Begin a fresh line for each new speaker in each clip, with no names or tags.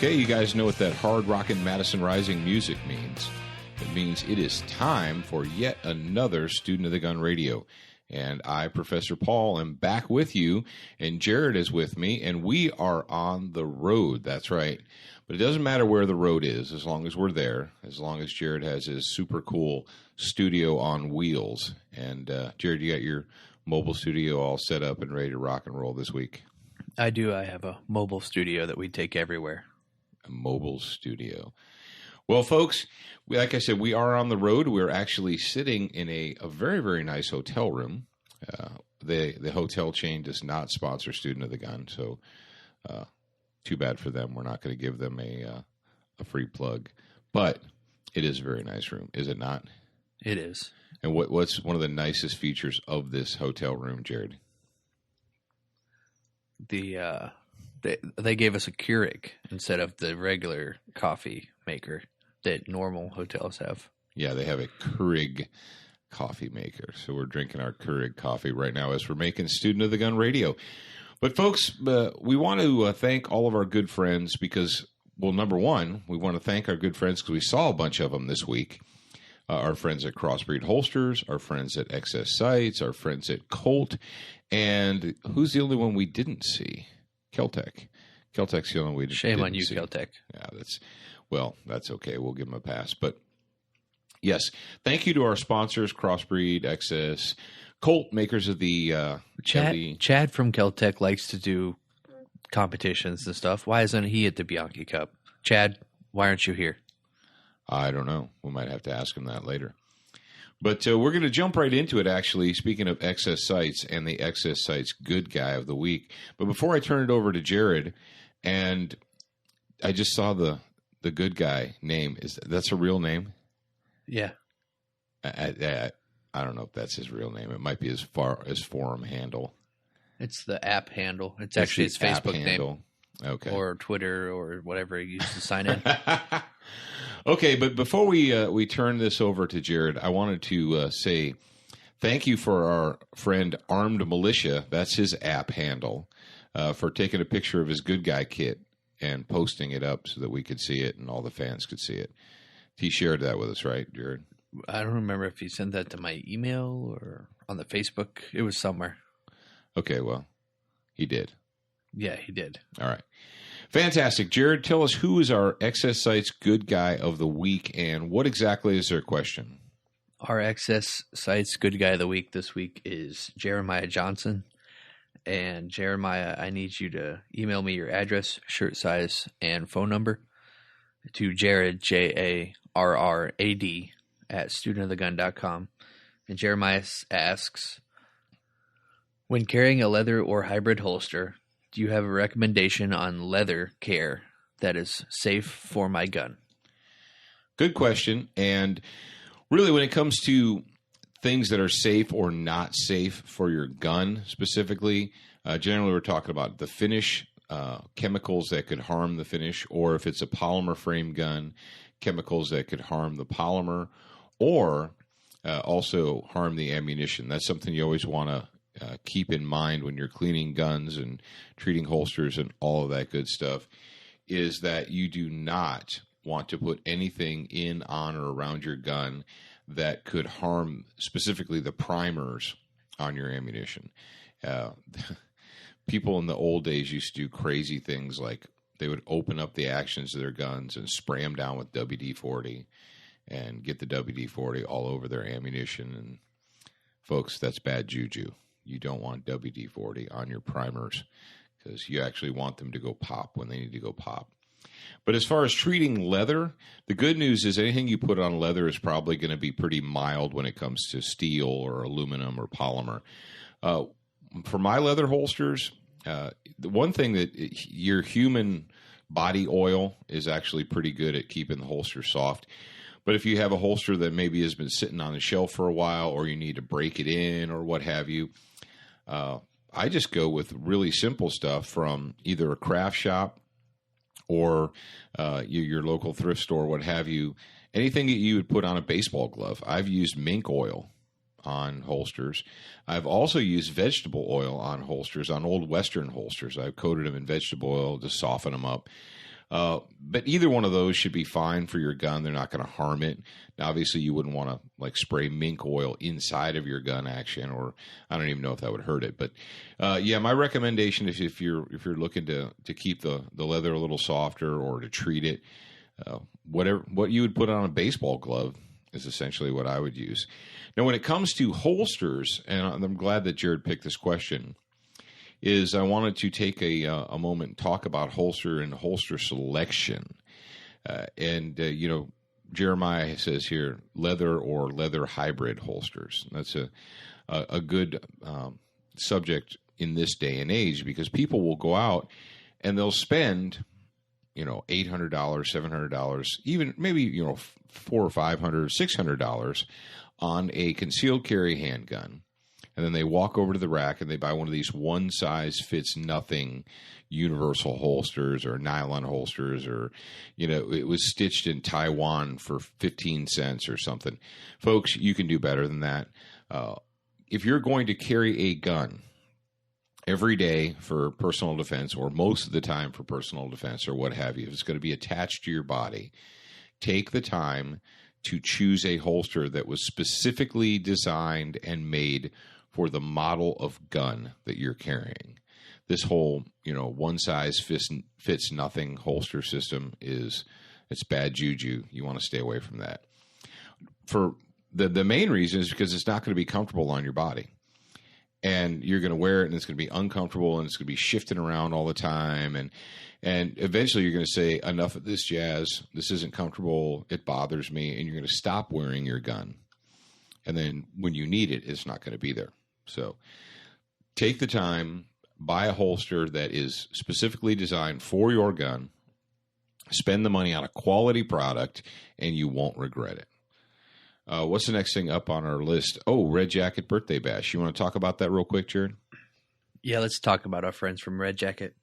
Okay, you guys know what that hard rockin' Madison Rising music means. It means it is time for yet another Student of the Gun Radio. And I, Professor Paul, am back with you, and Jared is with me, and we are on the road. That's right. But it doesn't matter where the road is, as long as we're there, as long as Jared has his super cool studio on wheels. And Jared, you got your mobile studio all set up and ready to rock and roll this week?
I do. I have a mobile studio that we take everywhere.
A mobile studio. Well, folks, like I said, we are on the road. We're actually sitting in a very, very nice hotel room. The hotel chain does not sponsor Student of the Gun, so too bad for them. We're not going to give them a free plug. But it is a very nice room, is it not?
It is.
And what's one of the nicest features of this hotel room, Jared?
They gave us a Keurig instead of the regular coffee maker that normal hotels have.
Yeah, they have a Keurig coffee maker. So we're drinking our Keurig coffee right now as we're making Student of the Gun Radio. But folks, we want to thank all of our good friends because, well, number one, we want to thank our good friends because we saw a bunch of them this week. Our friends at Crossbreed Holsters, our friends at XS Sights, our friends at Colt, and who's the only one we didn't see? Keltec. Keltec's the only one we didn't see.
Shame on you, Keltec.
Yeah, that's okay. We'll give them a pass. But yes, thank you to our sponsors, Crossbreed, XS, Colt, makers of the
Chad from Keltec likes to do competitions and stuff. Why isn't he at the Bianchi Cup? Chad, why aren't you here?
I don't know. We might have to ask him that later. But we're going to jump right into it, actually, speaking of XS Sights and the XS Sights Good Guy of the Week. But before I turn it over to Jared, and I just saw the Good Guy name. That's a real name?
Yeah.
I don't know if that's his real name. It might be his forum handle.
It's the app handle. It's actually his Facebook name.
Okay.
Or Twitter or whatever he used to sign in.
Okay, but before we turn this over to Jared, I wanted to say thank you for our friend Armed Militia. That's his app handle, for taking a picture of his Good Guy kit and posting it up so that we could see it and all the fans could see it. He shared that with us, right, Jared?
I don't remember if he sent that to my email or on the Facebook. It was somewhere.
Okay, well, he did.
Yeah, he did.
All right. Fantastic. Jared, tell us who is our XS Sights Good Guy of the Week and what exactly is their question?
Our XS Sights Good Guy of the Week this week is Jeremiah Johnson. And Jeremiah, I need you to email me your address, shirt size, and phone number to Jared, Jarrad, at studentofthegun.com. And Jeremiah asks, when carrying a leather or hybrid holster, do you have a recommendation on leather care that is safe for my gun?
Good question. And really, when it comes to things that are safe or not safe for your gun specifically, generally we're talking about the finish, chemicals that could harm the finish, or if it's a polymer frame gun, chemicals that could harm the polymer, or also harm the ammunition. That's something you always want to keep in mind when you're cleaning guns and treating holsters and all of that good stuff, is that you do not want to put anything in, on, or around your gun that could harm specifically the primers on your ammunition. People in the old days used to do crazy things like they would open up the actions of their guns and spray them down with WD-40 and get the WD-40 all over their ammunition. And folks, that's bad juju. You don't want WD-40 on your primers because you actually want them to go pop when they need to go pop. But as far as treating leather, the good news is anything you put on leather is probably going to be pretty mild when it comes to steel or aluminum or polymer. For my leather holsters, the one thing that your human body oil is actually pretty good at keeping the holster soft. But if you have a holster that maybe has been sitting on the shelf for a while or you need to break it in or what have you, I just go with really simple stuff from either a craft shop or your local thrift store, what have you. Anything that you would put on a baseball glove. I've used mink oil on holsters. I've also used vegetable oil on holsters, on old Western holsters. I've coated them in vegetable oil to soften them up. But either one of those should be fine for your gun. They're not going to harm it. Now, obviously, you wouldn't want to like spray mink oil inside of your gun action, or I don't even know if that would hurt it. But yeah, my recommendation is if you're looking to keep the leather a little softer or to treat it, what you would put on a baseball glove is essentially what I would use. Now, when it comes to holsters, and I'm glad that Jared picked this question, is I wanted to take a moment and talk about holster and holster selection. You know, Jeremiah says here, leather or leather hybrid holsters. That's a good subject in this day and age, because people will go out and they'll spend, you know, $800, $700, even maybe, you know, $400 or $500, $600 on a concealed carry handgun. And then they walk over to the rack and they buy one of these one-size-fits-nothing universal holsters or nylon holsters, or, you know, it was stitched in Taiwan for 15 cents or something. Folks, you can do better than that. If you're going to carry a gun every day for personal defense, or most of the time for personal defense or what have you, if it's going to be attached to your body, take the time to choose a holster that was specifically designed and made for the model of gun that you're carrying. This whole, you know, one size fits nothing holster system it's bad juju. You want to stay away from that. For the main reason is because it's not going to be comfortable on your body. And you're going to wear it and it's going to be uncomfortable and it's going to be shifting around all the time. And eventually you're going to say, enough of this jazz. This isn't comfortable. It bothers me. And you're going to stop wearing your gun. And then when you need it, it's not going to be there. So take the time, buy a holster that is specifically designed for your gun, spend the money on a quality product, and you won't regret it. What's the next thing up on our list? Oh, Red Jacket Birthday Bash. You want to talk about that real quick, Jared?
Yeah, let's talk about our friends from Red Jacket.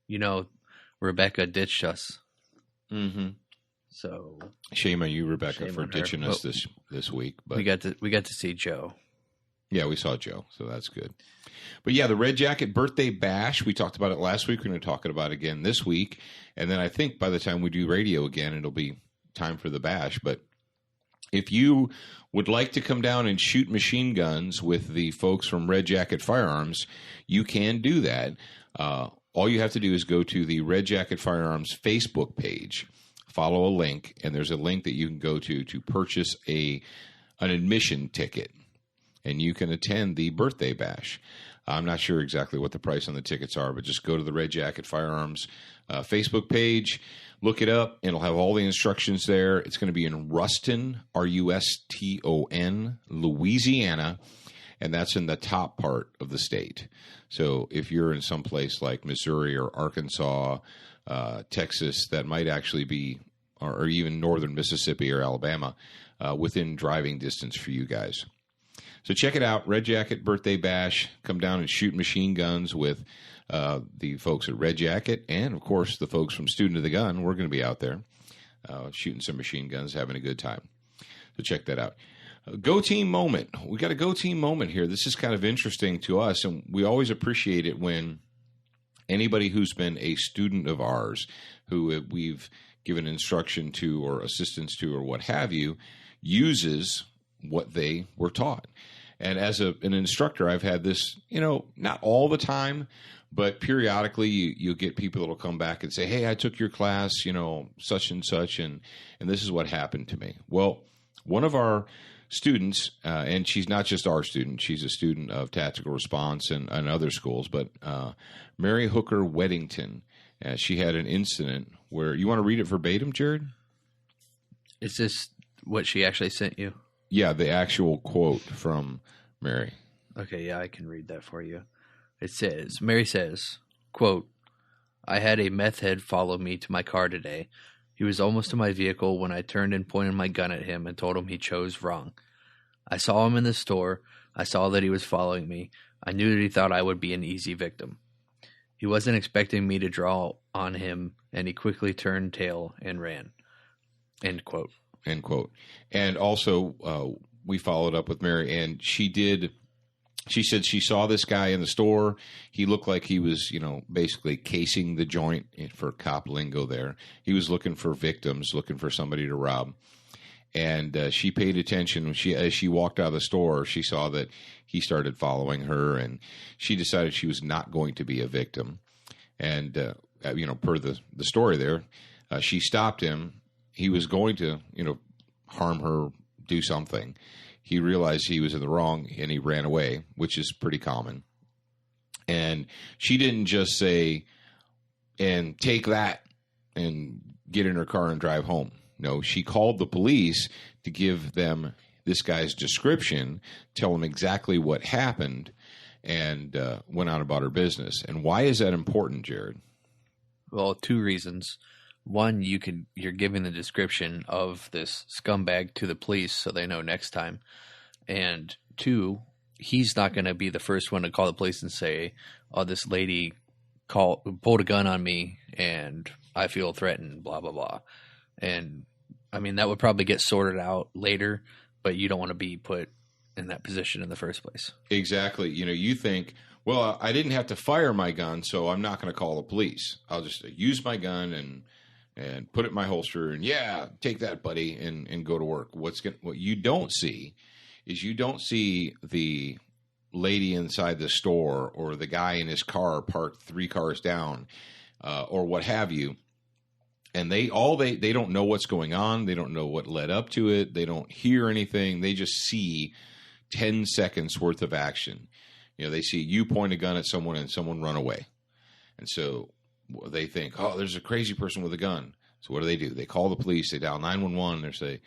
You know, Rebecca ditched us.
Mm-hmm.
So
shame on you, Rebecca, for ditching us this week. But
we got to see Joe.
Yeah, we saw Joe, so that's good. But yeah, the Red Jacket Birthday Bash, we talked about it last week. We're going to talk about it again this week. And then I think by the time we do radio again, it'll be time for the bash. But if you would like to come down and shoot machine guns with the folks from Red Jacket Firearms, you can do that. All you have to do is go to the Red Jacket Firearms Facebook page, follow a link, and there's a link that you can go to purchase an admission ticket. And you can attend the birthday bash. I'm not sure exactly what the price on the tickets are, but just go to the Red Jacket Firearms Facebook page, look it up, and it'll have all the instructions there. It's going to be in Ruston, Ruston, Louisiana, and that's in the top part of the state. So if you're in some place like Missouri or Arkansas, Texas, that might actually be, or even northern Mississippi or Alabama, within driving distance for you guys. So check it out, Red Jacket Birthday Bash. Come down and shoot machine guns with the folks at Red Jacket, and, of course, the folks from Student of the Gun. We're going to be out there shooting some machine guns, having a good time. So check that out. Go Team moment. We got a Go Team moment here. This is kind of interesting to us, and we always appreciate it when anybody who's been a student of ours, who we've given instruction to or assistance to or what have you, uses what they were taught. And as an instructor, I've had this, you know, not all the time, but periodically you'll get people that will come back and say, hey, I took your class, you know, such and such, and this is what happened to me. Well, one of our students, and she's not just our student, she's a student of Tactical Response and other schools, but Mary Hooker Weddington, she had an incident where, you want to read it verbatim, Jared?
Is this what she actually sent you?
Yeah, the actual quote from Mary.
Okay, yeah, I can read that for you. It says, Mary says, quote, I had a meth head follow me to my car today. He was almost to my vehicle when I turned and pointed my gun at him and told him he chose wrong. I saw him in the store. I saw that he was following me. I knew that he thought I would be an easy victim. He wasn't expecting me to draw on him, and he quickly turned tail and ran. End quote.
End quote. And also, we followed up with Mary, and she did She said she saw this guy in the store. He looked like he was, basically casing the joint for cop lingo there. He was looking for victims, looking for somebody to rob. And she paid attention. As she walked out of the store, she saw that he started following her, and she decided she was not going to be a victim. And, per the story there, she stopped him. He was going to, harm her, do something. He realized he was in the wrong, and he ran away, which is pretty common. And she didn't just say, and take that, and get in her car and drive home. No, she called the police to give them this guy's description, tell them exactly what happened, and went on about her business. And why is that important, Jared?
Well, 2 reasons. One, you're giving the description of this scumbag to the police so they know next time. And 2, he's not going to be the first one to call the police and say, "Oh, this lady pulled a gun on me and I feel threatened, blah, blah, blah." And I mean, that would probably get sorted out later, but you don't want to be put in that position in the first place.
Exactly. You think, well, I didn't have to fire my gun, so I'm not going to call the police. I'll just use my gun and put it in my holster and take that, buddy, and go to work. What you don't see is you don't see the lady inside the store or the guy in his car parked 3 cars down or what have you. And they don't know what's going on. They don't know what led up to it. They don't hear anything. They just see 10 seconds worth of action. They see you point a gun at someone and someone run away. And so they think, oh, there's a crazy person with a gun. So what do? They call the police. They dial 911. They say,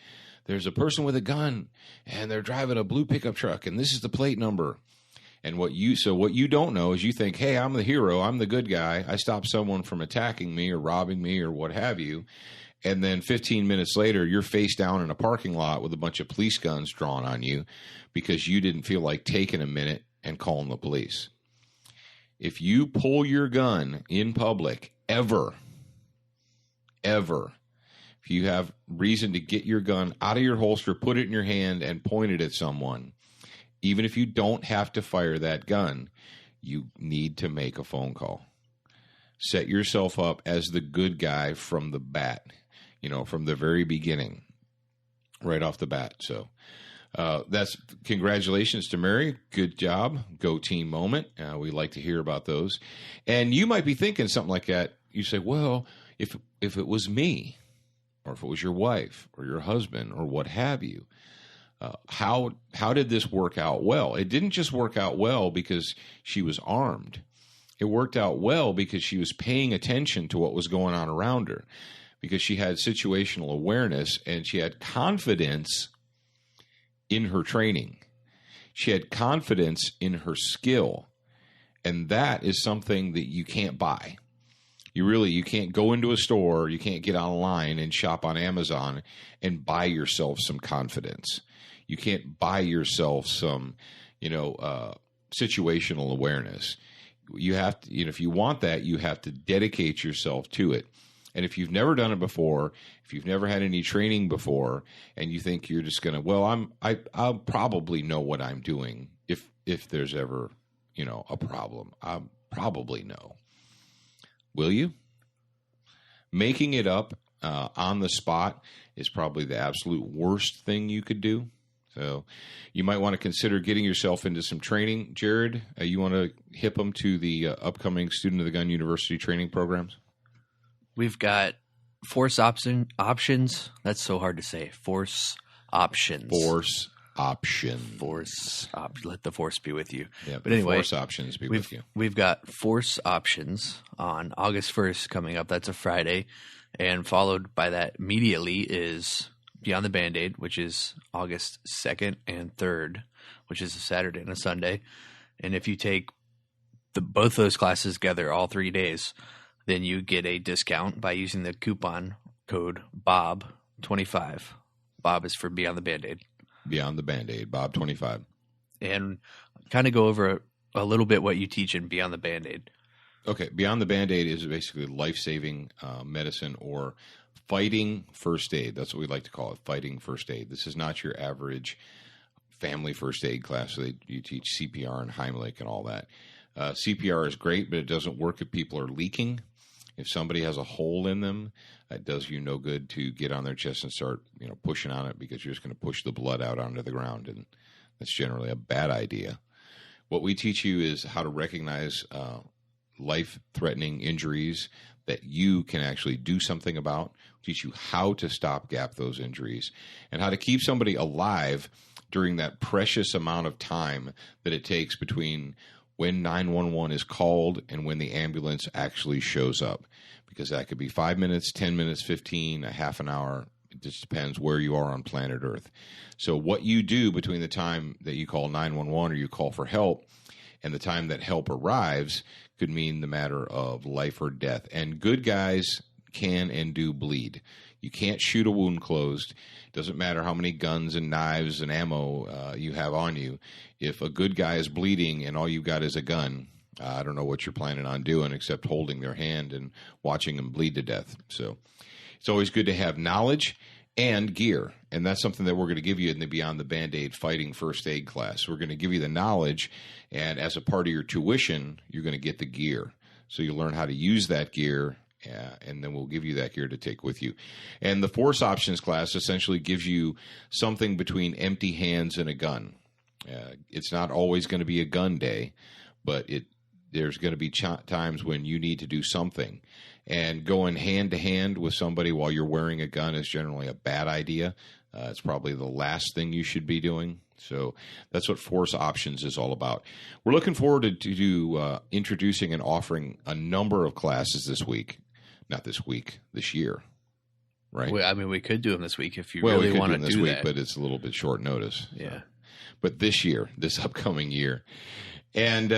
there's a person with a gun and they're driving a blue pickup truck and this is the plate number. And what you don't know is you think, hey, I'm the hero. I'm the good guy. I stopped someone from attacking me or robbing me or what have you. And then 15 minutes later, you're face down in a parking lot with a bunch of police guns drawn on you because you didn't feel like taking a minute and calling the police. If you pull your gun in public, ever, if you have reason to get your gun out of your holster, put it in your hand and point it at someone, even if you don't have to fire that gun, you need to make a phone call. Set yourself up as the good guy from the bat, from the very beginning, right off the bat. So that's congratulations to Mary. Good job. Go team moment. We like to hear about those. And you might be thinking something like that. You say, well, if it was me or if it was your wife or your husband or what have you, how did this work out well? It didn't just work out well because she was armed. It worked out well because she was paying attention to what was going on around her, because she had situational awareness and she had confidence in her training. She had confidence in her skill. And that is something that you can't buy. You can't go into a store, you can't get online and shop on Amazon and buy yourself some confidence. You can't buy yourself some, situational awareness. You have to, if you want that, you have to dedicate yourself to it. And if you've never done it before, if you've never had any training before, and you think you're just going to, I'll probably know what I'm doing if there's ever, a problem. I'll probably know. Will you? Making it up on the spot is probably the absolute worst thing you could do. So you might want to consider getting yourself into some training. Jared, you want to hip them to the upcoming Student of the Gun University training programs?
We've got force options. That's so hard to say. Force options. Let the force be with you.
Yeah,
but anyway,
force options be with you.
We've got force options on August 1st coming up. That's a Friday. And followed by that immediately is Beyond the Band-Aid, which is August 2nd and 3rd, which is a Saturday and a Sunday. And if you take both those classes together all 3 days, then you get a discount by using the coupon code BOB25. Bob is for Beyond the Band-Aid.
Beyond the Band-Aid, Bob25.
And kind of go over a little bit what you teach in Beyond the Band-Aid.
Okay, Beyond the Band-Aid is basically life-saving medicine or fighting first aid. That's what we like to call it, fighting first aid. This is not your average family first aid class. So you teach CPR and Heimlich and all that. CPR is great, but it doesn't work if people are leaking. If somebody has a hole in them, it does you no good to get on their chest and start, pushing on it, because you're just going to push the blood out onto the ground, and that's generally a bad idea. What we teach you is how to recognize life-threatening injuries that you can actually do something about. We teach you how to stopgap those injuries and how to keep somebody alive during that precious amount of time that it takes between when 911 is called and when the ambulance actually shows up, because that could be 5 minutes, 10 minutes, 15, a half an hour. It just depends where you are on planet Earth. So what you do between the time that you call 911 or you call for help and the time that help arrives could mean the matter of life or death. And good guys can and do bleed. You can't shoot a wound closed. It doesn't matter how many guns and knives and ammo you have on you. If a good guy is bleeding and all you've got is a gun, I don't know what you're planning on doing except holding their hand and watching them bleed to death. So it's always good to have knowledge and gear. And that's something that we're going to give you in the Beyond the Band-Aid Fighting First Aid class. We're going to give you the knowledge, and as a part of your tuition, you're going to get the gear. So you learn how to use that gear, and then we'll give you that gear to take with you. And the Force Options class essentially gives you something between empty hands and a gun. It's not always going to be a gun day, but there's going to be times when you need to do something. And going hand to hand with somebody while you're wearing a gun is generally a bad idea. It's probably the last thing you should be doing. So that's what Force Options is all about. We're looking forward to introducing and offering a number of classes this week. Not this week, this year, right?
Well, I mean, we could do them this week if you really want to do
this week,
that.
but it's a little bit short notice.
Yeah.
But this year, this upcoming year. And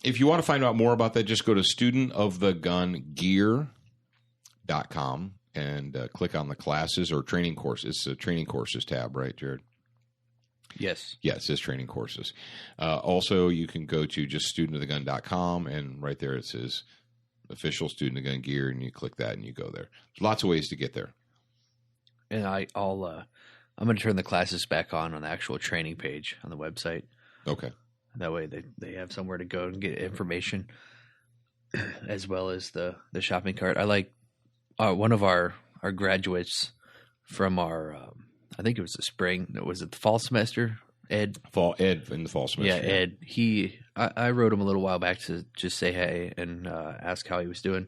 if you want to find out more about that, just go to studentofthegungear.com and click on the classes or training courses. It's a training courses tab, right, Jared?
Yes.
Yeah, it says training courses. Also, you can go to just studentofthegun.com, and right there it says official Student of Gun Gear, and you click that and you go there. There's lots of ways to get there.
And I'm going to turn the classes back on the actual training page on the website.
Okay.
That way they have somewhere to go and get information, as well as the shopping cart. I like one of our graduates from our, I think it was the spring, was it the fall semester? Ed
in the fall semester.
Yeah, Ed. I wrote him a little while back to just say hey and ask how he was doing,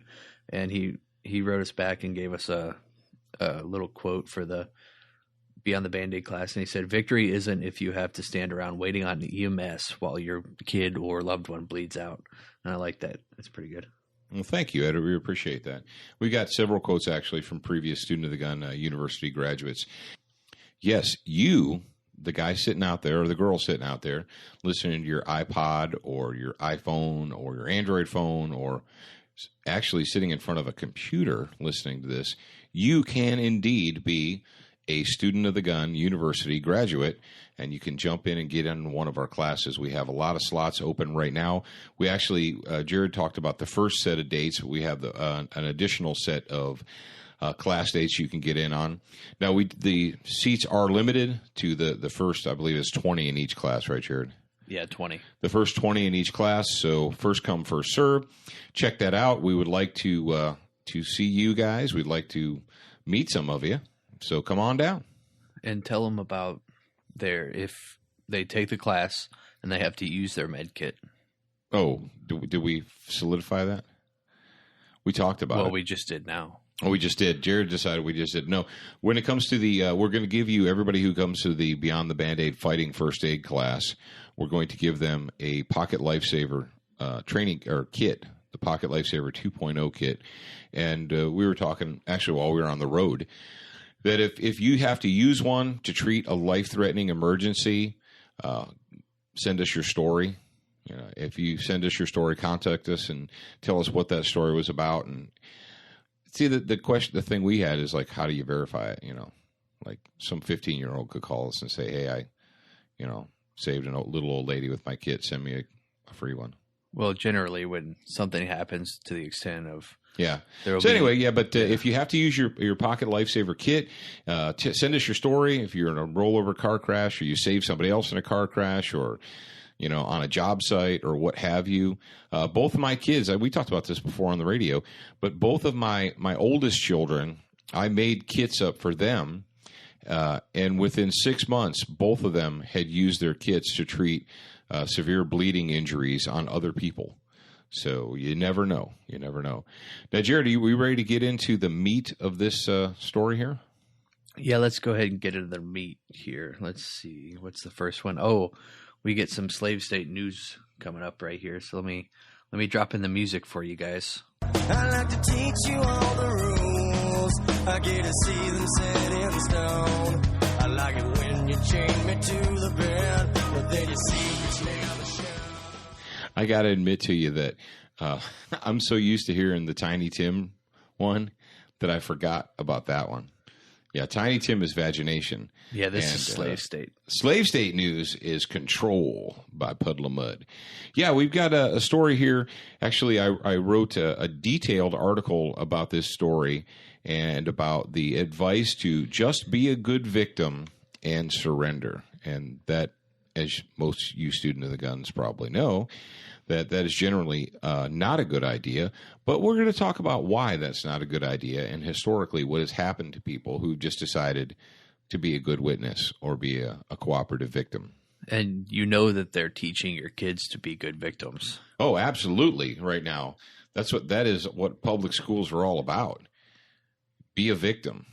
and he wrote us back and gave us a little quote for the Beyond the Band-Aid class, and he said, "Victory isn't if you have to stand around waiting on the EMS while your kid or loved one bleeds out." And I like that. That's pretty good.
Well, thank you, Ed. We appreciate that. We got several quotes actually from previous Student of the Gun university graduates. Yes, you, the guy sitting out there or the girl sitting out there listening to your iPod or your iPhone or your Android phone or actually sitting in front of a computer listening to this, you can indeed be a Student of the Gun university graduate, and you can jump in and get in one of our classes. We have a lot of slots open right now. We actually, Jared talked about the first set of dates. We have an additional set of class dates you can get in on. Now, the seats are limited to the first, I believe it's 20 in each class, right, Jared?
Yeah, 20.
The first 20 in each class, so first come, first serve. Check that out. We would like to see you guys. We'd like to meet some of you, so come on down.
And tell them about if they take the class and they have to use their med kit.
Oh, did we solidify that? We talked about it.
Well, we just did now.
Oh, we just did. Jared decided we just did. No, when it comes to we're going to give you, everybody who comes to the Beyond the Band-Aid Fighting First Aid class, we're going to give them a Pocket Lifesaver training or kit, the Pocket Lifesaver 2.0 kit. And we were talking, actually, while we were on the road, that if you have to use one to treat a life-threatening emergency, send us your story. You know, if you send us your story, contact us and tell us what that story was about. And see, the thing we had is like, how do you verify it? You know, like some 15-year-old could call us and say, hey, I saved a little old lady with my kit. Send me a free one.
Well, generally, when something happens to the extent of
Yeah.
there will
So
be-
anyway, yeah, but if you have to use your Pocket Lifesaver kit, send us your story. If you're in a rollover car crash or you save somebody else in a car crash or, on a job site or what have you. Both of my kids, we talked about this before on the radio, but both of my oldest children, I made kits up for them. And within 6 months, both of them had used their kits to treat severe bleeding injuries on other people. So you never know. You never know. Now, Jared, are we ready to get into the meat of this story here?
Yeah, let's go ahead and get into the meat here. Let's see. What's the first one? Oh, we get some slave state news coming up right here. So let me drop in the music for you guys.
I like to teach you all the rules. I get to see them set in stone. I like it when you chain me to the bed, but then your secrets never show.
I got to admit to you that I'm so used to hearing the Tiny Tim one that I forgot about that one. Yeah, Tiny Tim is vagination.
Yeah, this is slave state.
Slave state news is Control by Puddle of Mud. Yeah, we've got a story here. Actually, I wrote a detailed article about this story and about the advice to just be a good victim and surrender. And that, as most you student of the guns probably know, that is generally not a good idea. But we're going to talk about why that's not a good idea and historically what has happened to people who just decided to be a good witness or be a cooperative victim.
And you know that they're teaching your kids to be good victims.
Oh, absolutely. Right now, that is what public schools are all about. Be a victim,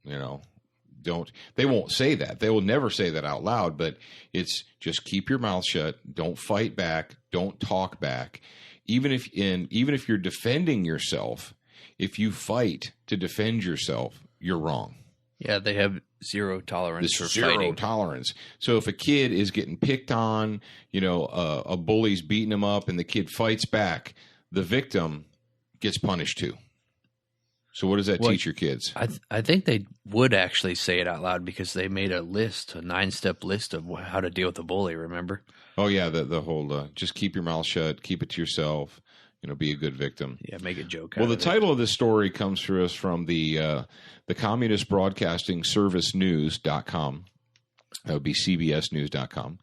They won't say that. They will never say that out loud, but it's just keep your mouth shut. Don't fight back. Don't talk back. Even if you're defending yourself, if you fight to defend yourself, you're wrong.
Yeah, they have zero tolerance for
Zero
fighting.
tolerance. So if a kid is getting picked on, a bully's beating him up and the kid fights back, the victim gets punished too. So what does that teach your kids?
I think they would actually say it out loud because they made a 9-step list of how to deal with a bully, remember?
Oh, yeah, the whole just keep your mouth shut, keep it to yourself, be a good victim.
Yeah, make a joke
Well,
out
the
of
title of this story comes to us from the Communist Broadcasting Service News.com. That would be CBSNews.com.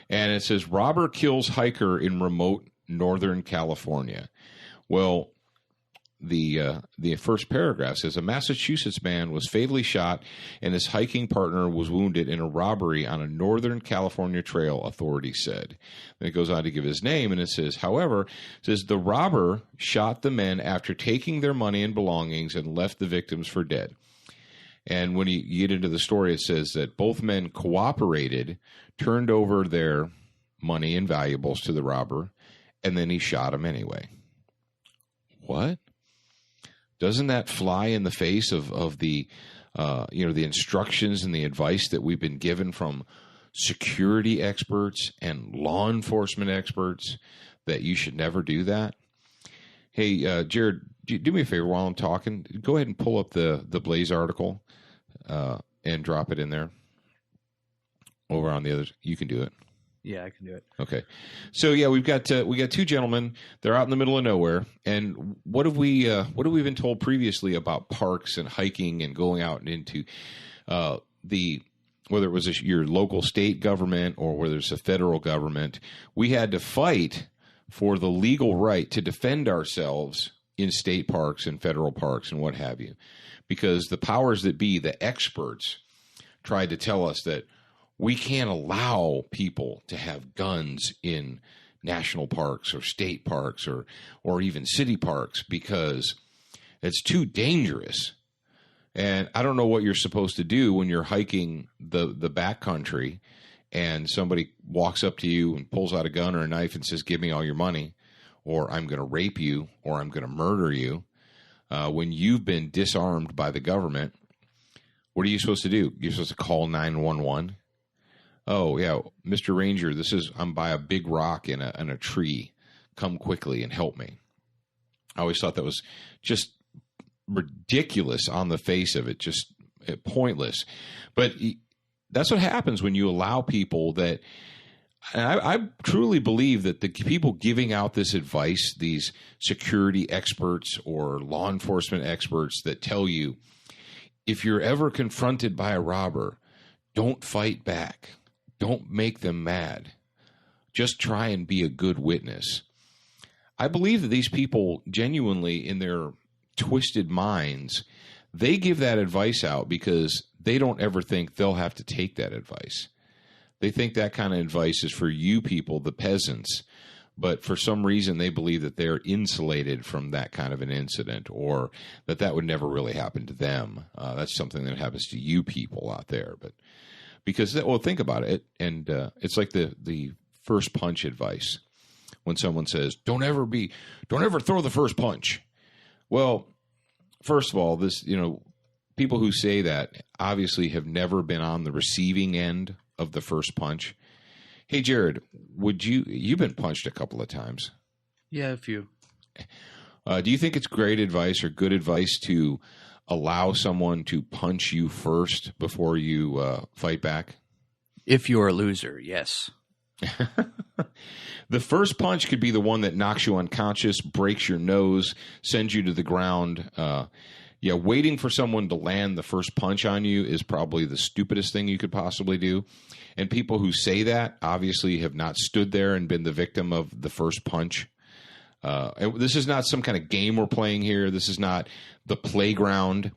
And it says, robber kills hiker in remote Northern California. Well, the first paragraph says a Massachusetts man was fatally shot and his hiking partner was wounded in a robbery on a Northern California trail, authorities said. Then it goes on to give his name, and it says, the robber shot the men after taking their money and belongings and left the victims for dead. And when you get into the story, it says that both men cooperated, turned over their money and valuables to the robber, and then he shot him anyway. What? Doesn't that fly in the face of the, the instructions and the advice that we've been given from security experts and law enforcement experts that you should never do that? Hey, Jared, do me a favor while I'm talking. Go ahead and pull up the Blaze article and drop it in there. Over on the others, you can do it.
Yeah, I can do it.
Okay, so yeah, we got two gentlemen. They're out in the middle of nowhere, and what have we been told previously about parks and hiking and going out and into whether it was your local state government or whether it's a federal government, we had to fight for the legal right to defend ourselves in state parks and federal parks and what have you, because the powers that be, the experts, tried to tell us that we can't allow people to have guns in national parks or state parks or even city parks because it's too dangerous. And I don't know what you're supposed to do when you're hiking the backcountry and somebody walks up to you and pulls out a gun or a knife and says, give me all your money, or I'm going to rape you, or I'm going to murder you. When you've been disarmed by the government, what are you supposed to do? You're supposed to call 911. Oh, yeah, Mr. Ranger, I'm by a big rock in a tree. Come quickly and help me. I always thought that was just ridiculous on the face of it, just pointless. But that's what happens when you allow people that And I truly believe that the people giving out this advice, these security experts or law enforcement experts that tell you, if you're ever confronted by a robber, don't fight back. Don't make them mad. Just try and be a good witness. I believe that these people genuinely, in their twisted minds, they give that advice out because they don't ever think they'll have to take that advice. They think that kind of advice is for you people, the peasants, but for some reason they believe that they're insulated from that kind of an incident, or that would never really happen to them. That's something that happens to you people out there. But because, well, think about it, and it's like the first punch advice. When someone says, don't ever throw the first punch. Well, first of all, people who say that obviously have never been on the receiving end of the first punch. Hey, Jared, you've been punched a couple of times.
Yeah, a few.
Do you think it's great advice or good advice to allow someone to punch you first before you fight back?
If you're a loser, yes.
The first punch could be the one that knocks you unconscious, breaks your nose, sends you to the ground. Waiting for someone to land the first punch on you is probably the stupidest thing you could possibly do. And people who say that obviously have not stood there and been the victim of the first punch. And this is not some kind of game we're playing here. This is not the playground.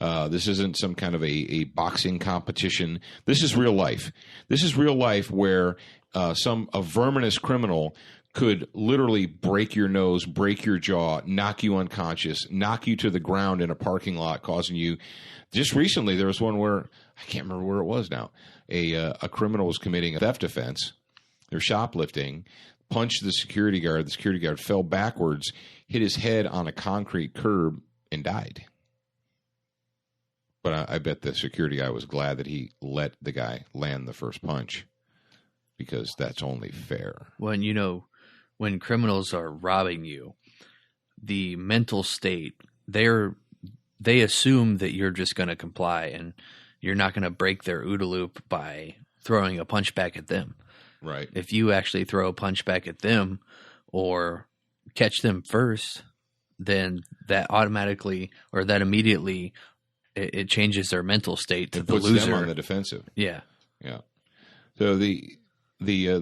This isn't some kind of a boxing competition. This is real life. This is real life where a verminous criminal could literally break your nose, break your jaw, knock you unconscious, knock you to the ground in a parking lot, causing you. Just recently, there was one where, I can't remember where it was now, a criminal was committing a theft offense. They're shoplifting, punched the security guard. The security guard fell backwards, hit his head on a concrete curb, and died. But I bet the security guy was glad that he let the guy land the first punch, because that's only fair.
When criminals are robbing you, the mental state, they assume that you're just going to comply and you're not going to break their OODA loop by throwing a punch back at them.
Right.
If you actually throw a punch back at them or catch them first, then that automatically or that immediately it changes their mental state to the loser. It puts
them on the defensive.
Yeah.
Yeah. So the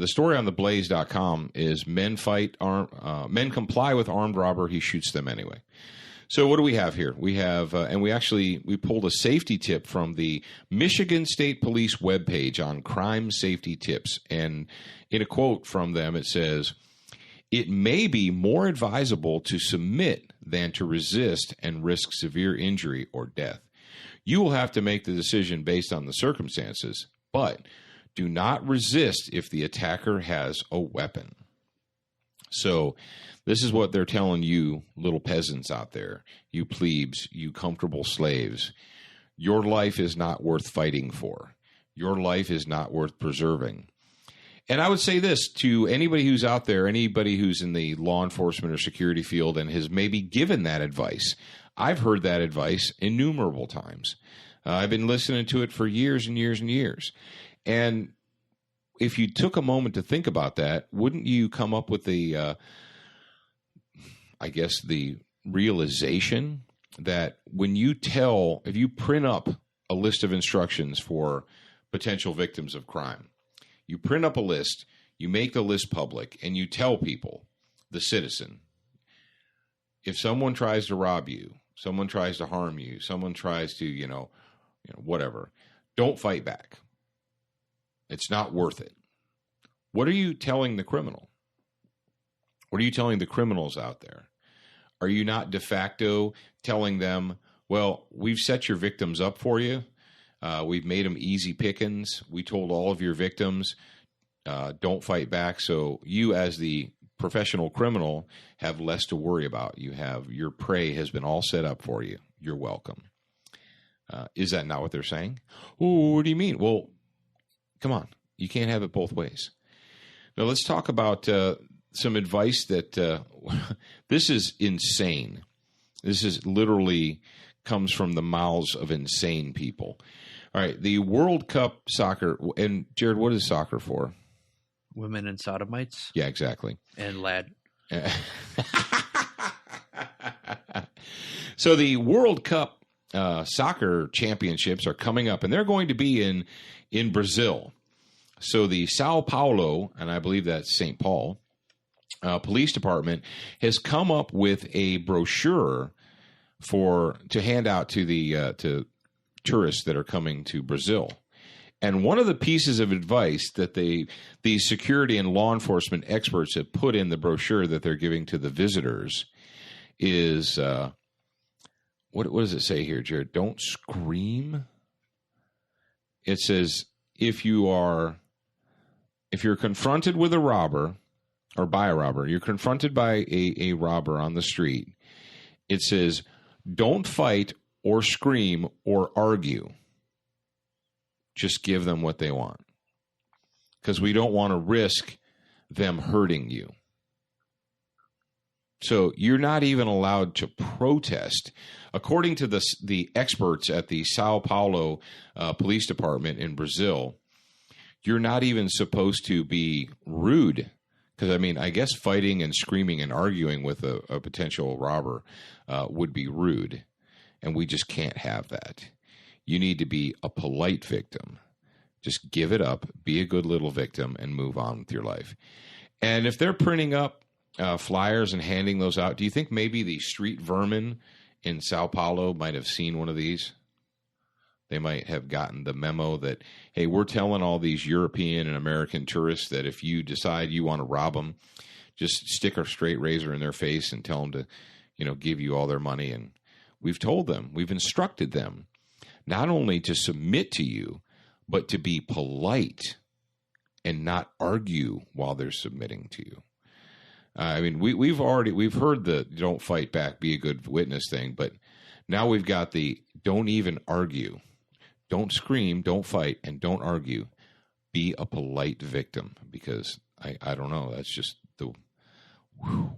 story on theblaze.com is men comply with armed robber. He shoots them anyway. So what do we have here? We have, and we pulled a safety tip from the Michigan State Police webpage on crime safety tips. And in a quote from them, it says, "It may be more advisable to submit than to resist and risk severe injury or death. You will have to make the decision based on the circumstances, but do not resist if the attacker has a weapon." So this is what they're telling you, little peasants out there, you plebes, you comfortable slaves. Your life is not worth fighting for. Your life is not worth preserving. And I would say this to anybody who's out there, anybody who's in the law enforcement or security field and has maybe given that advice. I've heard that advice innumerable times. I've been listening to it for years and years and years. And if you took a moment to think about that, wouldn't you come up with the realization that if you print up a list of instructions for potential victims of crime, you print up a list, you make the list public, and you tell people, the citizen, if someone tries to rob you, someone tries to harm you, someone tries to, whatever, don't fight back. It's not worth it. What are you telling the criminal? What are you telling the criminals out there? Are you not de facto telling them, well, we've set your victims up for you. We've made them easy pickings. We told all of your victims, don't fight back. So you as the professional criminal have less to worry about. Your prey has been all set up for you. You're welcome. Is that not what they're saying? Oh, what do you mean? Well, come on. You can't have it both ways. Now, let's talk about some advice that this is insane. This is literally comes from the mouths of insane people. All right, the World Cup soccer, and Jared, what is soccer for?
women and sodomites.
Yeah, exactly.
And lad.
So the World Cup soccer championships are coming up, and they're going to be in Brazil. So the Sao Paulo, and I believe that's St. Paul, police department has come up with a brochure to hand out to the to tourists that are coming to Brazil. And one of the pieces of advice that the security and law enforcement experts have put in the brochure that they're giving to the visitors is what does it say here, Jared? Don't scream. It says if you're confronted with a robber or by a robber, you're confronted by a robber on the street, it says don't fight or scream or argue. Just give them what they want, because we don't want to risk them hurting you. So you're not even allowed to protest. According to the experts at the Sao Paulo Police Department in Brazil, you're not even supposed to be rude. Because, I mean, I guess fighting and screaming and arguing with a potential robber would be rude. And we just can't have that. You need to be a polite victim. Just give it up, be a good little victim, and move on with your life. And if they're printing up flyers and handing those out, do you think maybe the street vermin in Sao Paulo might have seen one of these? They might have gotten the memo that, hey, we're telling all these European and American tourists that if you decide you want to rob them, just stick a straight razor in their face and tell them to, give you all their money. And we've told them, we've instructed them not only to submit to you, but to be polite and not argue while they're submitting to you. I mean, we've heard the don't fight back, be a good witness thing, but now we've got the don't even argue. Don't scream, don't fight, and don't argue. Be a polite victim, because I don't know. That's just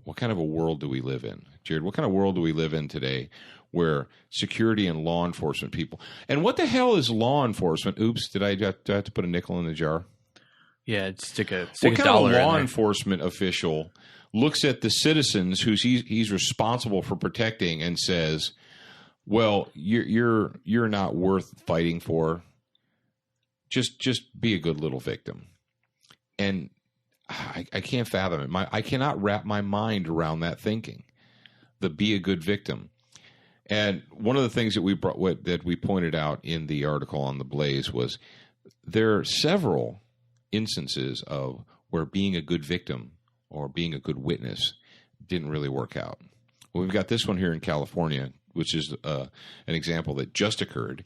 what kind of a world do we live in? Jared, what kind of world do we live in today where security and law enforcement people, and what the hell is law enforcement? Oops, did I have to put a nickel in the jar?
Yeah, stick a
what kind
dollar
of law
in
enforcement official looks at the citizens who he's responsible for protecting and says, well, you're not worth fighting for. Just be a good little victim. And I can't fathom it. I cannot wrap my mind around that thinking. The be a good victim. And one of the things that we pointed out in the article on the Blaze was there are several instances of where being a good victim or being a good witness didn't really work out. Well, we've got this one here in California, which is an example that just occurred.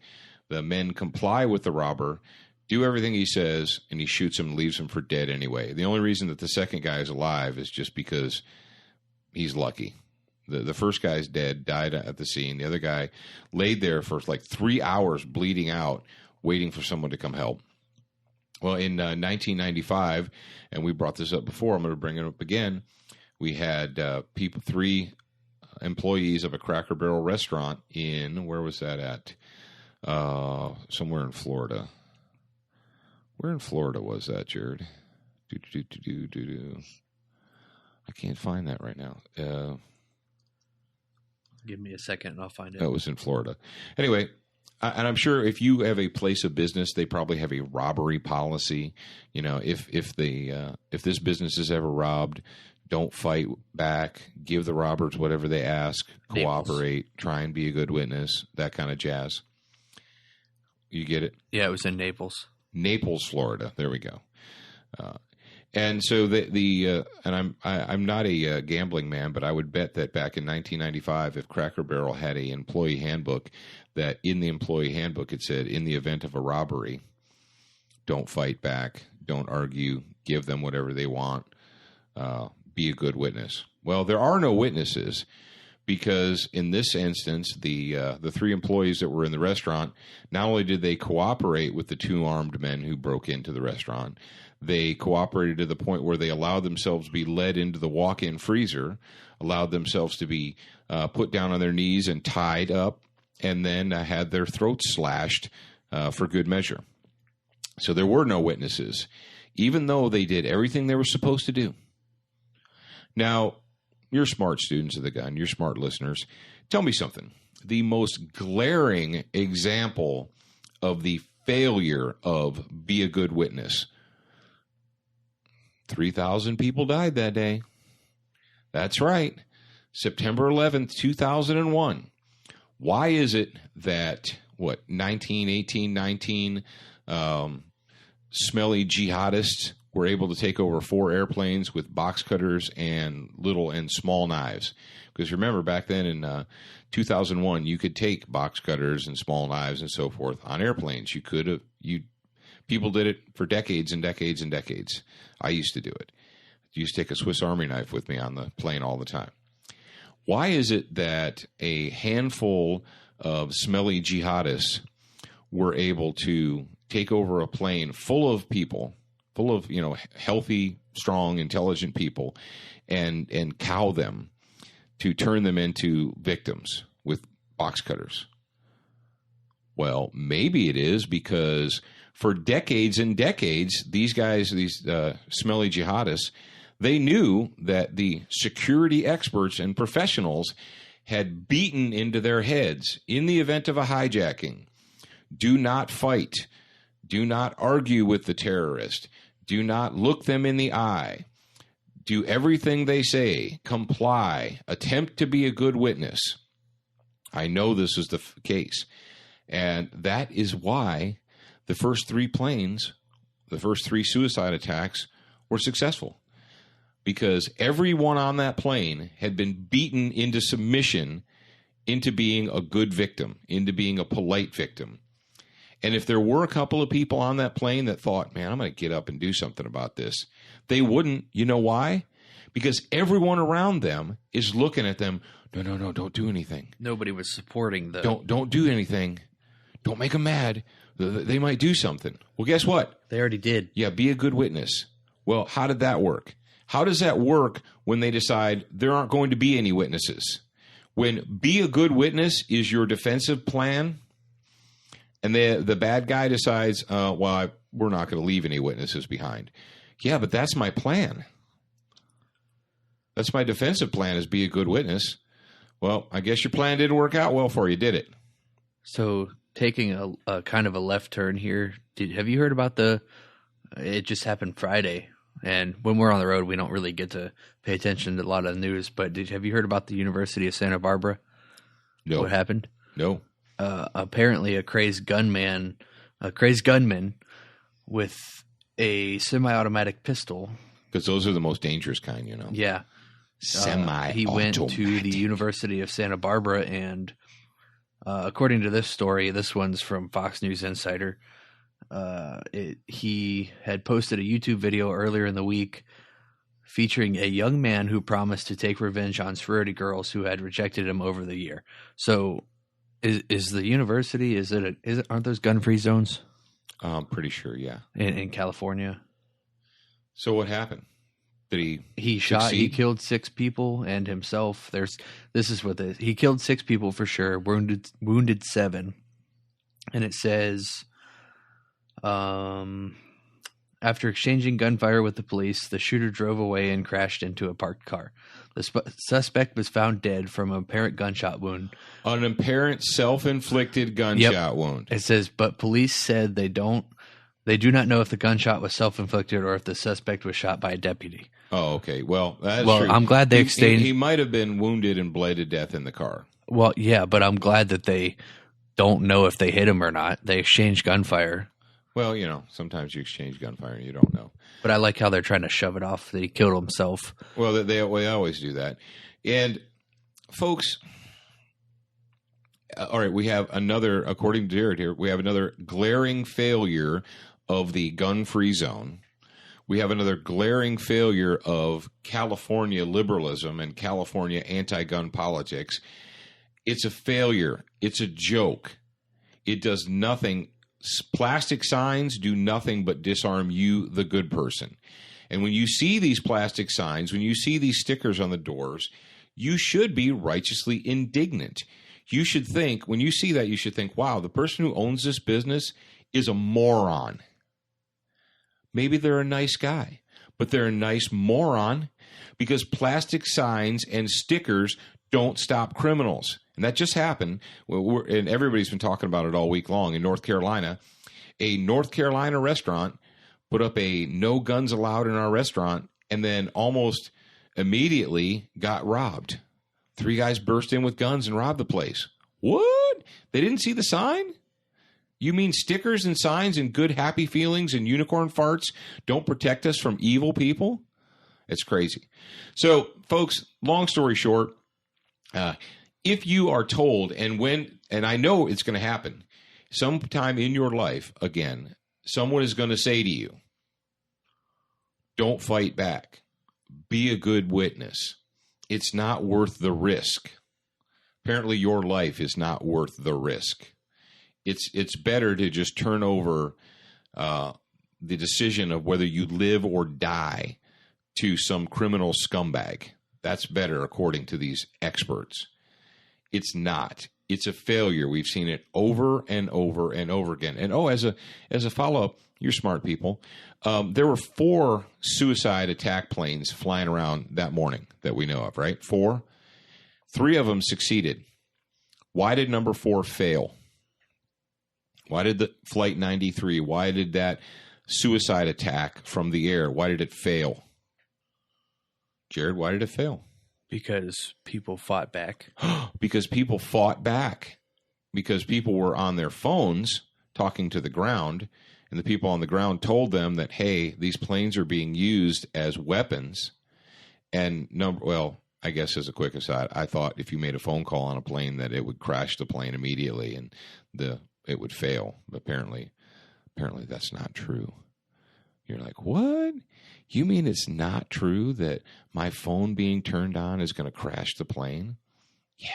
The men comply with the robber, do everything he says, and he shoots him and leaves him for dead anyway. The only reason that the second guy is alive is just because he's lucky. The first guy's dead, died at the scene. The other guy laid there for like 3 hours bleeding out, waiting for someone to come help. Well, in 1995, and we brought this up before, I'm going to bring it up again, we had 3 employees of a Cracker Barrel restaurant where was that at? Somewhere in Florida. Where in Florida was that, Jared? I can't find that right now.
Give me a second and I'll find it.
It was in Florida. Anyway, and I'm sure if you have a place of business, they probably have a robbery policy. If this business is ever robbed, don't fight back. Give the robbers whatever they ask. Cooperate. Try and be a good witness. That kind of jazz. You get it?
Yeah, it was in Naples.
Naples, Florida. There we go. And so and I'm not a gambling man, but I would bet that back in 1995, if Cracker Barrel had a employee handbook, that in the employee handbook it said, in the event of a robbery, don't fight back, don't argue, give them whatever they want, be a good witness. Well, there are no witnesses, because in this instance, the 3 employees that were in the restaurant, not only did they cooperate with the 2 armed men who broke into the restaurant, they cooperated to the point where they allowed themselves to be led into the walk-in freezer, allowed themselves to be put down on their knees and tied up, and then had their throats slashed for good measure. So there were no witnesses even though they did everything they were supposed to do. Now, you're smart students of the gun, you're smart listeners. Tell me something. The most glaring example of the failure of Be a Good Witness. 3,000 people died that day. That's right. September 11th, 2001. Why is it that, 19 smelly jihadists were able to take over 4 airplanes with box cutters and little and small knives? Because remember, back then in 2001, you could take box cutters and small knives and so forth on airplanes. People did it for decades and decades and decades. I used to do it. I used to take a Swiss Army knife with me on the plane all the time. Why is it that a handful of smelly jihadists were able to take over a plane full of people, full of, healthy, strong, intelligent people, and cow them to turn them into victims with box cutters? Well, maybe it is because for decades and decades, these guys, these smelly jihadists, they knew that the security experts and professionals had beaten into their heads, in the event of a hijacking, do not fight, do not argue with the terrorist, do not look them in the eye, do everything they say, comply, attempt to be a good witness. I know this is the case. And that is why the first 3 planes, the first 3 suicide attacks were successful. Because everyone on that plane had been beaten into submission, into being a good victim, into being a polite victim. And if there were a couple of people on that plane that thought, man, I'm going to get up and do something about this, they wouldn't. You know why? Because everyone around them is looking at them. No, don't do anything.
Nobody was supporting the...
Don't do anything. Don't make them mad. They might do something. Well, guess what?
They already did.
Yeah, be a good witness. Well, how did that work? How does that work when they decide there aren't going to be any witnesses? When be a good witness is your defensive plan, and the bad guy decides, we're not going to leave any witnesses behind. Yeah, but that's my plan. That's my defensive plan, is be a good witness. Well, I guess your plan didn't work out well for you, did it?
So taking a kind of a left turn here, have you heard about it just happened Friday, and when we're on the road, we don't really get to pay attention to a lot of the news, but have you heard about the University of Santa Barbara?
No.
What happened?
No.
Apparently a crazy gunman with a semi-automatic pistol.
Because those are the most dangerous kind,
Yeah.
Semi-automatic.
He went to the University of Santa Barbara, and according to this story, this one's from Fox News Insider, he had posted a YouTube video earlier in the week featuring a young man who promised to take revenge on sorority girls who had rejected him over the year. So is the university, aren't those gun-free zones?
I'm pretty sure, yeah.
In California. So
what happened? Did
he killed 6 people and himself. He killed 6 people for sure, wounded 7. And it says, after exchanging gunfire with the police, the shooter drove away and crashed into a parked car. The suspect was found dead from an apparent gunshot wound.
An apparent self-inflicted gunshot wound.
It says, but police said they do not know if the gunshot was self-inflicted or if the suspect was shot by a deputy.
Oh, okay. Well, that's true.
I'm glad they exchanged.
He might have been wounded and bled to death in the car.
Well, yeah, but I'm glad that they don't know if they hit him or not. They exchanged gunfire.
Well, sometimes you exchange gunfire and you don't know.
But I like how they're trying to shove it off that he killed himself.
Well, they always do that. And, folks, all right, we have according to Jared here, we have another glaring failure of the gun-free zone. We have another glaring failure of California liberalism and California anti-gun politics. It's a failure. It's a joke. It does nothing. Plastic signs do nothing but disarm you, the good person. And when you see these plastic signs, when you see these stickers on the doors, you should be righteously indignant. You should think, when you see that, you should think, wow, the person who owns this business is a moron. Maybe they're a nice guy, but they're a nice moron because plastic signs and stickers don't stop criminals. And that just happened, and everybody's been talking about it all week long in North Carolina. A North Carolina restaurant put up a no guns allowed in our restaurant and then almost immediately got robbed. 3 guys burst in with guns and robbed the place. What? They didn't see the sign? You mean stickers and signs and good happy feelings and unicorn farts don't protect us from evil people? It's crazy. So, folks, long story short, if you are told, and I know it's going to happen, sometime in your life, again, someone is going to say to you, don't fight back. Be a good witness. It's not worth the risk. Apparently, your life is not worth the risk. It's better to just turn over the decision of whether you live or die to some criminal scumbag. That's better, according to these experts. It's not. It's a failure. We've seen it over and over and over again. And as a follow-up, you're smart people. There were 4 suicide attack planes flying around that morning that we know of, right? 4. 3 of them succeeded. Why did number 4 fail? Why did the Flight 93, why did that suicide attack from the air, why did it fail? Jared, why did it fail?
Because people fought back.
Because people fought back. Because people were on their phones talking to the ground, and the people on the ground told them that, hey, these planes are being used as weapons. And, I guess as a quick aside, I thought if you made a phone call on a plane that it would crash the plane immediately and it would fail. But apparently that's not true. You're like, what? You mean it's not true that my phone being turned on is going to crash the plane? Yeah.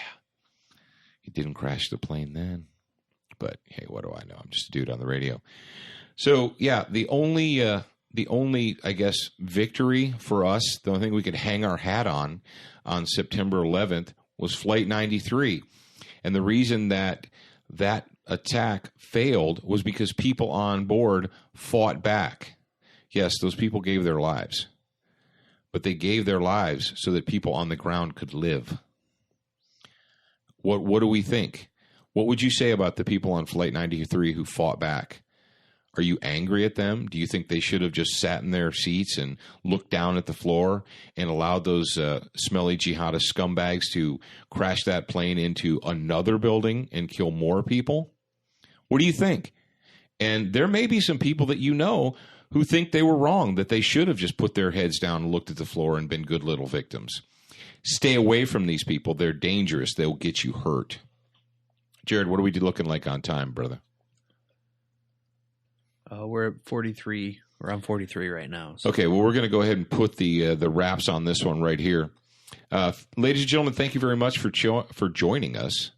It didn't crash the plane then. But, hey, what do I know? I'm just a dude on the radio. So, yeah, the only, I guess, victory for us, the only thing we could hang our hat on September 11th was Flight 93. And the reason that attack failed was because people on board fought back. Yes, those people gave their lives, but they gave their lives so that people on the ground could live. What do we think? What would you say about the people on Flight 93 who fought back? Are you angry at them? Do you think they should have just sat in their seats and looked down at the floor and allowed those smelly jihadist scumbags to crash that plane into another building and kill more people? What do you think? And there may be some people that you know who think they were wrong, that they should have just put their heads down and looked at the floor and been good little victims. Stay away from these people. They're dangerous. They'll get you hurt. Jared, what are we looking like on time, brother?
We're at 43. We're on 43 right now. So.
Okay, well, we're going to go ahead and put the wraps on this one right here. Ladies and gentlemen, thank you very much for joining us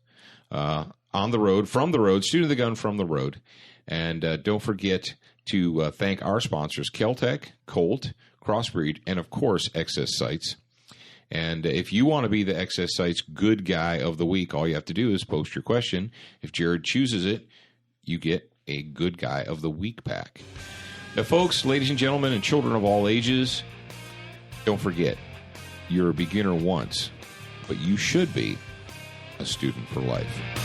on the road, from the road, Student of the Gun from the road. And don't forget to thank our sponsors, Kel-Tec, Colt, Crossbreed, and, of course, Excess Sights. And if you want to be the Excess Sights Good Guy of the Week, all you have to do is post your question. If Jared chooses it, you get a Good Guy of the Week pack. Now, folks, ladies and gentlemen, and children of all ages, don't forget, you're a beginner once, but you should be a student for life.